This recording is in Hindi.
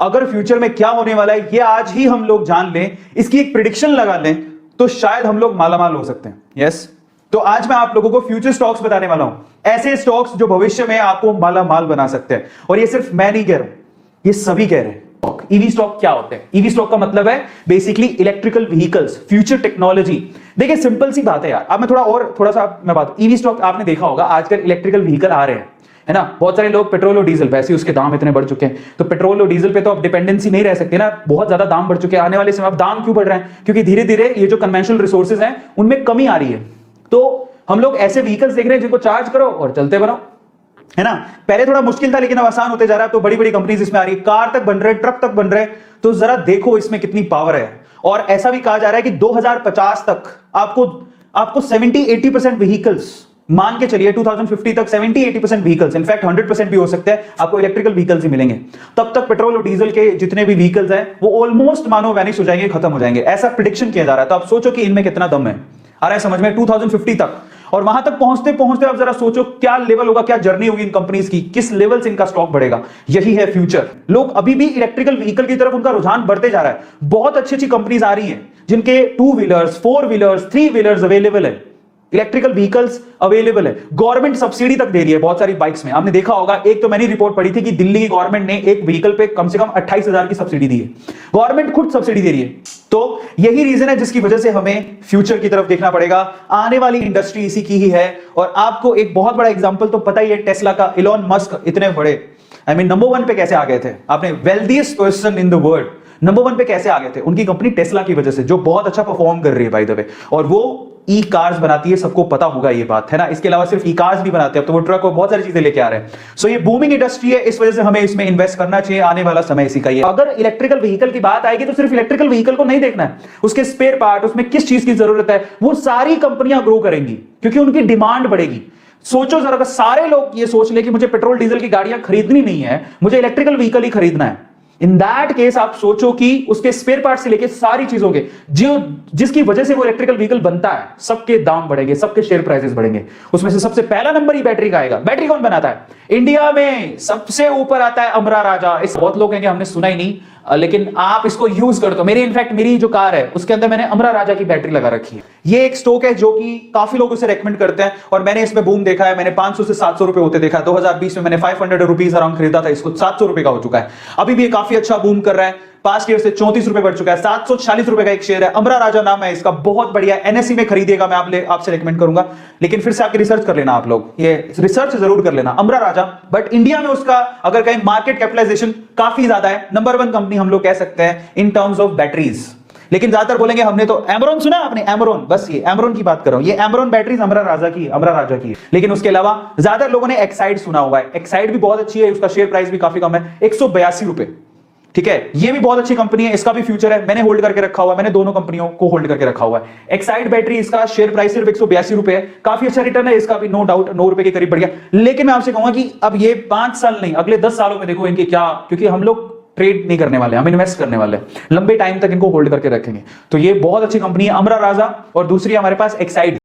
अगर फ्यूचर में क्या होने वाला है ये आज ही हम लोग जान लें, इसकी एक प्रिडिक्शन लगा लें, तो शायद हम लोग मालामाल हो सकते हैं। यस, तो आज मैं आप लोगों को फ्यूचर स्टॉक्स बताने वाला हूं, ऐसे स्टॉक्स जो भविष्य में आपको मालामाल बना सकते हैं। और ये सिर्फ मैं नहीं कह रहा हूं, ये सभी कह रहे हैं। ईवी स्टॉक क्या होते हैं? ईवी स्टॉक का मतलब है basically electrical vehicles, future technology. देखिए सिंपल सी बात है यार, अब मैं थोड़ा सा मैं बात, ईवी स्टॉक आपने देखा होगा आजकल इलेक्ट्रिकल व्हीकल आ रहे हैं, है ना। बहुत सारे लोग पेट्रोल और डीजल, वैसे ही उसके दाम इतने बढ़ चुके हैं, तो पेट्रोल और डीजल पे तो अब डिपेंडेंसी नहीं रह सकती ना, बहुत ज्यादा दाम बढ़ चुके हैं। आने वाले समय अब दाम क्यों बढ़ रहे हैं? क्योंकि धीरे धीरे ये जो कन्वेंशनल रिसोर्सेज हैं उनमें कमी आ रही है। तो हम लोग ऐसे व्हीकल्स देख रहे हैं जिनको चार्ज करो और चलते बनो, है ना। पहले थोड़ा मुश्किल था लेकिन अब आसान होते जा रहा है। तो बड़ी बड़ी कंपनीज इसमें आ रही है, कार तक बन रहे, ट्रक तक बन रहे। तो जरा देखो इसमें कितनी पावर है। और ऐसा भी कहा जा रहा है कि 2050 तक आपको 70-80% व्हीकल्स, मान के चलिए 2050 तक 70-80% व्हीकल्स, इनफैक्ट 100% भी हो सकता है, आपको इलेक्ट्रिकल व्हीकल्स ही मिलेंगे। तब तक पेट्रोल और डीजल के जितने भी व्हीकल्स हैं वो ऑलमोस्ट मानो वैनिश हो जाएंगे, खत्म हो जाएंगे, ऐसा प्रिडिक्शन किया जा रहा है। तो आप सोचो कि इनमें कितना दम है, आ रहा है समझ में, 2050 तक। और वहां तक पहुंचते पहुंचते आप जरा सोचो क्या लेवल होगा, क्या जर्नी होगी इन कंपनीज की, किस लेवल से इनका स्टॉक बढ़ेगा। यही है फ्यूचर। लोग अभी भी इलेक्ट्रिकल व्हीकल की तरफ उनका रुझान बढ़ते जा रहा है। बहुत अच्छी अच्छी कंपनीज आ रही हैं जिनके 2 व्हीलर्स, 4 व्हीलर्स, 3 व्हीलर्स अवेलेबल है, इलेक्ट्रिकल व्हीकल्स अवेलेबल है। गवर्नमेंट सब्सिडी तक दे रही है बहुत सारी बाइक्स में। आपने देखा होगा, एक तो मैंने रिपोर्ट पढ़ी थी कि दिल्ली की गवर्नमेंट ने एक व्हीकल पे कम से कम 28,000 की सब्सिडी दी है। गवर्नमेंट खुद सब्सिडी दे रही है। तो यही रीजन है जिसकी वजह से हमें फ्यूचर की तरफ देखना पड़ेगा। आने वाली इंडस्ट्री इसी की ही है। और आपको एक बहुत बड़ा एग्जांपल तो पता ही है टेस्ला का। इलॉन मस्क इतने बड़े, नंबर 1 पे कैसे आ गए थे? आपने wealthiest person in the world, number 1 पे कैसे आ गए थे? उनकी कंपनी टेस्ला की वजह से, जो बहुत अच्छा परफॉर्म कर रही है बाय द वे। और वो ई कार्स बनाती है, सबको पता होगा ये बात, है ना। इसके अलावा सिर्फ ई कार्स भी बनाते हैं, तो वो ट्रक और बहुत सारी चीजें लेके आ रहे हैं। सो ये बूमिंग इंडस्ट्री है, इस वजह से हमें इसमें इन्वेस्ट करना चाहिए। आने वाला समय इसी का ही है। अगर इलेक्ट्रिकल व्हीकल की बात आएगी तो सिर्फ इलेक्ट्रिकल व्हीकल को नहीं देखना है, उसके स्पेयर पार्ट, उसमें किस चीज की जरूरत है, वो सारी कंपनियां ग्रो करेंगी क्योंकि उनकी डिमांड बढ़ेगी। सोचो जरा, अगर सारे लोग ये सोच ले कि मुझे पेट्रोल डीजल की गाड़ियां खरीदनी नहीं है, मुझे इलेक्ट्रिकल व्हीकल ही खरीदना है, इन दैट केस आप सोचो कि उसके स्पेयर पार्ट से लेके सारी चीजों के जिसकी वजह से वो इलेक्ट्रिकल व्हीकल बनता है, सबके दाम बढ़ेंगे, सबके शेयर प्राइसेस बढ़ेंगे। उसमें से सबसे पहला नंबर ही बैटरी का आएगा। बैटरी कौन बनाता है? इंडिया में सबसे ऊपर आता है अमरा राजा। इस बहुत लोग कहेंगे हमने सुना ही नहीं, लेकिन आप इसको यूज कर दो। मेरी जो कार है उसके अंदर मैंने अमरा राजा की बैटरी लगा रखी है। ये एक स्टॉक है जो कि काफी लोग उसे रेकमेंड करते हैं और मैंने इसमें बूम देखा है। मैंने 500 से 700 रुपए होते देखा है। 2020 में मैंने 500 रुपीज अराउंड खरीदा था, इसको 700 रुपए का हो चुका है। अभी भी ये काफी अच्छा बूम कर रहा है। पास्ट ईयर से 34 रुपए बढ़ चुका है। 740 रुपए का एक शेयर है। अमरा राजा नाम है इसका, बहुत बढ़िया। एनएसई में खरीदिएगा, मैं आपसे रिकमेंड करूंगा। लेकिन फिर से आपकी रिसर्च कर लेना, आप लोग ये रिसर्च जरूर कर लेना। अमरा राजा, बट इंडिया में उसका अगर कहीं मार्केट कैपिटलाइजेशन काफी ज्यादा है। नंबर 1 कंपनी हम लोग कह सकते हैं इन टर्म्स ऑफ बैटरीज। लेकिन ज्यादातर बोलेंगे हमने तो एमरॉन सुना, आपने एमरॉन, बस ये एमरॉन की बात कर रहा हूं। ये एमरॉन बैटरीज अमरा राजा की। लेकिन उसके अलावा ज्यादातर लोगों ने एक्साइड सुना हुआ है। एक्साइड भी बहुत अच्छी है, उसका शेयर प्राइस भी काफी कम है, 182 रुपए। ठीक है, ये भी बहुत अच्छी कंपनी है, इसका भी फ्यूचर है। मैंने होल्ड करके रखा हुआ है, मैंने दोनों कंपनियों को होल्ड करके रखा हुआ है। एक्साइड बैटरी, इसका शेयर प्राइस सिर्फ 182 रुपए है। काफी अच्छा रिटर्न है इसका भी, नो डाउट, 9 रुपए के करीब बढ़ गया। लेकिन मैं आपसे कहूंगा कि अब ये 5 साल नहीं, अगले 10 सालों में देखो इनके क्या, क्योंकि हम लोग ट्रेड नहीं करने वाले, हम इन्वेस्ट करने वाले हैं, लंबे टाइम तक इनको होल्ड करके रखेंगे। तो ये बहुत अच्छी कंपनी है अमरा राजा। और दूसरी हमारे पास एक्साइड।